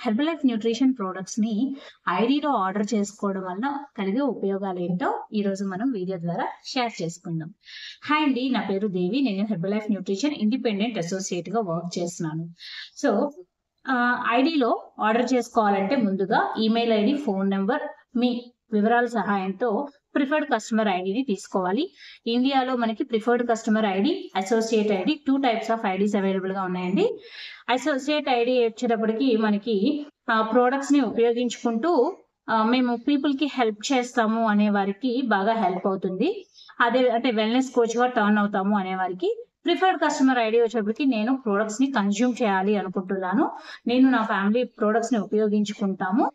Herbal life nutrition products ని ఐడీలో order చేసుకోవడం వల్ల కలిగే ఉపయోగాలు ఏంటో ఈ రోజు మనం వీడియో ద్వారా షేర్ చేసుకుందాం. హాయ్ అండి, నా పేరు దేవి. నేను herbal life nutrition independent associate గా వర్క్ చేస్తున్నాను. సో ఐడీలో ఆర్డర్ చేసుకోవాలంటే ముందుగా ఈమెయిల్ ఐడి, ఫోన్ నెంబర్, మీ వివరాల సహాయంతో ప్రిఫర్డ్ కస్టమర్ ఐడిని తీసుకోవాలి. ఇండియాలో మనకి preferred customer ID, associate ID, 2 types of IDs available గా ఉన్నాయండి. అసోసియేట్ ఐడి వచ్చేటప్పటికి మనకి ప్రోడక్ట్స్ ని ఉపయోగించుకుంటూ మేము పీపుల్ కి హెల్ప్ చేస్తాము అనే వారికి బాగా హెల్ప్ అవుతుంది. అదే అంటే వెల్నెస్ కోచ్ గా టర్న్ అవుతాము అనే వారికి ప్రిఫర్డ్ కస్టమర్ ఐడి వచ్చేటప్పటికి నేను ప్రోడక్ట్స్ ని కన్జ్యూమ్ చేయాలి అనుకుంటున్నాను, నేను నా ఫ్యామిలీ ప్రోడక్ట్స్ ని ఉపయోగించుకుంటాము.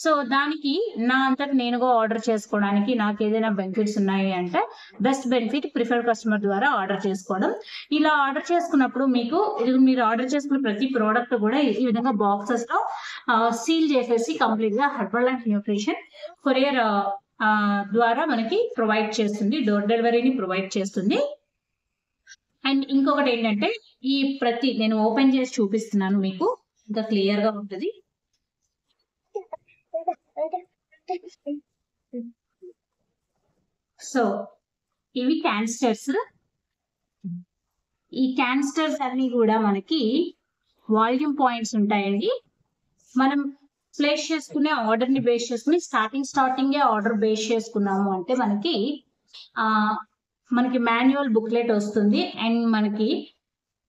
సో దానికి నా అంతటి నేనుగా ఆర్డర్ చేసుకోవడానికి నాకు ఏదైనా బెనిఫిట్స్ ఉన్నాయి అంటే బెస్ట్ బెనిఫిట్ ప్రిఫర్డ్ కస్టమర్ ద్వారా ఆర్డర్ చేసుకోవడం. ఇలా ఆర్డర్ చేసుకున్నప్పుడు మీరు ఆర్డర్ చేసుకున్న ప్రతి ప్రోడక్ట్ కూడా ఈ విధంగా బాక్సెస్ లో సీల్ చేసేసి కంప్లీట్ గా హెర్బల్ లైఫ్ న్యూట్రిషన్ కొరియర్ ద్వారా మనకి ప్రొవైడ్ చేస్తుంది, డోర్ డెలివరీని ప్రొవైడ్ చేస్తుంది. అండ్ ఇంకొకటి ఏంటంటే నేను ఓపెన్ చేసి చూపిస్తున్నాను, మీకు ఇంకా క్లియర్ గా ఉంటుంది. సో ఇవి క్యాన్స్టర్స్. ఈ క్యాన్స్టర్స్ అన్ని కూడా మనకి వాల్యూమ్ పాయింట్స్ ఉంటాయండి. మనం ప్లేస్ చేసుకునే ఆర్డర్ ని బేస్ చేసుకుని స్టార్టింగ్ ఆర్డర్ బేస్ చేసుకున్నాము అంటే మనకి మాన్యువల్ బుక్లెట్ వస్తుంది. అండ్ మనకి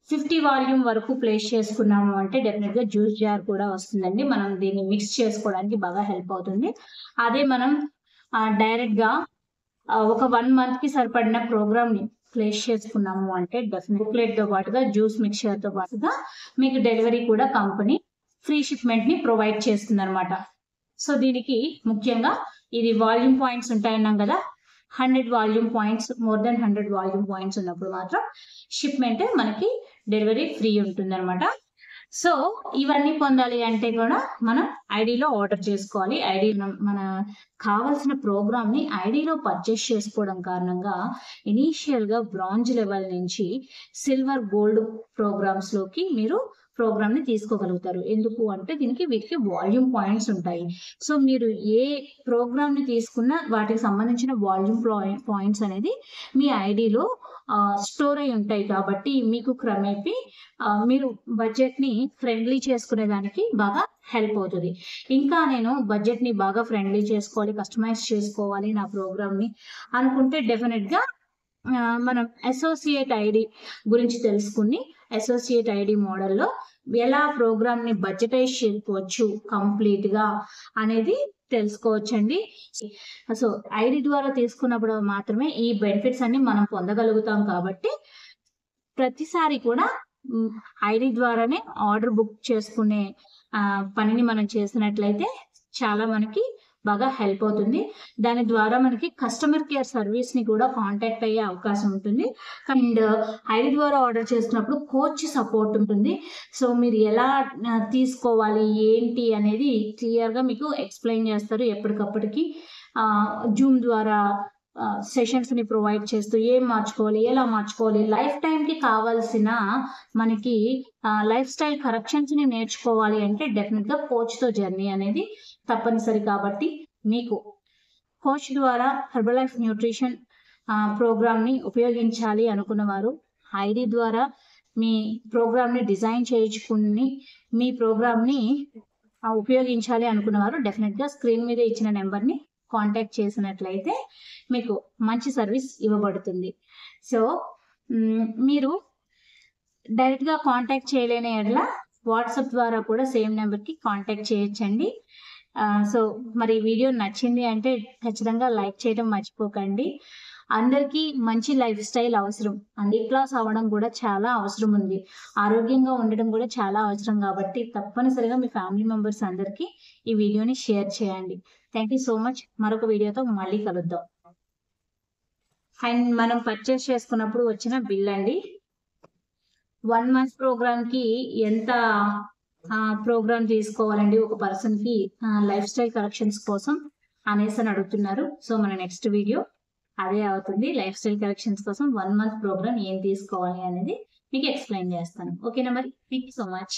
50 వాల్యూమ్ వరకు ప్లేస్ చేసుకున్నాము అంటే డెఫినెట్ గా జ్యూస్ జార్ కూడా వస్తుందండి. మనం దీన్ని మిక్స్ చేసుకోవడానికి బాగా హెల్ప్ అవుతుంది. అదే మనం డైరెక్ట్ గా ఒక 1 మంత్ కి సరిపడిన ప్రోగ్రామ్ ని ప్లేస్ చేసుకున్నాము అంటే డెఫినెట్ బుక్లెట్ తో పాటుగా జ్యూస్ మిక్చర్ తో పాటుగా మీకు డెలివరీ కూడా కంపెనీ ఫ్రీ షిప్మెంట్ ని ప్రొవైడ్ చేస్తుంది అనమాట. సో దీనికి ముఖ్యంగా ఇది వాల్యూమ్ పాయింట్స్ ఉంటాయన్నాం కదా, 100 volume points, more than 100 volume points ఉన్నప్పుడు మాత్రం షిప్మెంట్ మనకి డెలివరీ ఫ్రీ ఉంటుంది అనమాట. సో ఇవన్నీ పొందాలి అంటే కూడా మనం ఐడీలో ఆర్డర్ చేసుకోవాలి. ఐడి మన కావాల్సిన ప్రోగ్రామ్ ని ఐడీలో పర్చేస్ చేసుకోవడం కారణంగా ఇనీషియల్ గా బ్రాంజ్ లెవెల్ నుంచి సిల్వర్, గోల్డ్ ప్రోగ్రామ్స్ లోకి మీరు ప్రోగ్రామ్ ని తీసుకోగలుగుతారు. ఎందుకు అంటే వీటికి వాల్యూమ్ పాయింట్స్ ఉంటాయి. సో మీరు ఏ ప్రోగ్రామ్ ని తీసుకున్నా వాటికి సంబంధించిన వాల్యూమ్ పాయింట్స్ అనేది మీ ఐడిలో స్టోర్ అయి ఉంటాయి. కాబట్టి మీకు క్రమేపీ మీరు బడ్జెట్ ని ఫ్రెండ్లీ చేసుకునే దానికి బాగా హెల్ప్ అవుతుంది. ఇంకా నేను బడ్జెట్ ని బాగా ఫ్రెండ్లీ చేసుకోవాలి, కస్టమైజ్ చేసుకోవాలి నా ప్రోగ్రామ్ ని అనుకుంటే డెఫినెట్ గా మనం అసోసియేట్ ఐడి గురించి తెలుసుకుని అసోసియేట్ ఐడి మోడల్లో ఎలా ప్రోగ్రామ్ ని బడ్జెటైజ్ చేసుకోవచ్చు కంప్లీట్ గా అనేది తెలుసుకోవచ్చండి. సో ఐడి ద్వారా తీసుకున్నప్పుడు మాత్రమే ఈ బెనిఫిట్స్ అన్ని మనం పొందగలుగుతాం. కాబట్టి ప్రతిసారి కూడా ఐడి ద్వారానే ఆర్డర్ బుక్ చేసుకునే పనిని మనం చేసినట్లయితే చాలా మనకి బాగా హెల్ప్ అవుతుంది. దాని ద్వారా మనకి కస్టమర్ కేర్ సర్వీస్ ని కూడా కాంటాక్ట్ అయ్యే అవకాశం ఉంటుంది. అండ్ ఐడి ద్వారా ఆర్డర్ చేసినప్పుడు కోచ్ సపోర్ట్ ఉంటుంది. సో మీరు ఎలా తీసుకోవాలి ఏంటి అనేది క్లియర్ గా మీకు ఎక్స్ప్లెయిన్ చేస్తారు. ఎప్పటికప్పటికి జూమ్ ద్వారా సెషన్స్ ని ప్రొవైడ్ చేస్తూ ఏం మార్చుకోవాలి, ఎలా మార్చుకోవాలి, లైఫ్ టైం కి కావాల్సిన మనకి లైఫ్ స్టైల్ కరెక్షన్స్ ని నేర్చుకోవాలి అంటే డెఫినెట్ గా కోచ్ తో జర్నీ అనేది తప్పనిసరి. కాబట్టి మీకు కోచ్ ద్వారా హెర్బల్ లైఫ్ న్యూట్రిషన్ ప్రోగ్రామ్ ని ఉపయోగించాలి అనుకున్న వారు, ఐడి ద్వారా మీ ప్రోగ్రామ్ ని డిజైన్ చేయించుకుని మీ ప్రోగ్రామ్ ని ఉపయోగించాలి అనుకున్న వారు డెఫినెట్ గా స్క్రీన్ మీద ఇచ్చిన నెంబర్ ని కాంటాక్ట్ చేసినట్లయితే మీకు మంచి సర్వీస్ ఇవ్వబడుతుంది. సో మీరు డైరెక్ట్ గా కాంటాక్ట్ చేయలేని ఎడల వాట్సాప్ ద్వారా కూడా సేమ్ నెంబర్ కి కాంటాక్ట్ చేయొచ్చండి. సో మరి వీడియో నచ్చింది అంటే ఖచ్చితంగా లైక్ చేయడం మర్చిపోకండి. అందరికీ మంచి లైఫ్ స్టైల్ అవసరం, వెయిట్ లాస్ అవ్వడం కూడా చాలా అవసరం ఉంది, ఆరోగ్యంగా ఉండడం కూడా చాలా అవసరం. కాబట్టి తప్పనిసరిగా మీ ఫ్యామిలీ మెంబర్స్ అందరికీ ఈ వీడియోని షేర్ చేయండి. Thank you so much. మరొక వీడియోతో మళ్ళీ కలుద్దాం. అండ్ మనం పర్చేస్ చేసుకున్నప్పుడు వచ్చిన బిల్ అండి, 1 మంత్ ప్రోగ్రామ్ కి ఎంత ప్రోగ్రామ్ తీసుకోవాలండి ఒక పర్సన్ కి లైఫ్ స్టైల్ కరెక్షన్స్ కోసం అనేసి అడుగుతున్నారు. సో మన నెక్స్ట్ వీడియో అదే అవుతుంది. లైఫ్ స్టైల్ కరెక్షన్స్ కోసం 1 మంత్ ప్రోగ్రామ్ ఏం తీసుకోవాలి అనేది మీకు ఎక్స్ప్లెయిన్ చేస్తాను. ఓకేనా మరి? Thank you so much.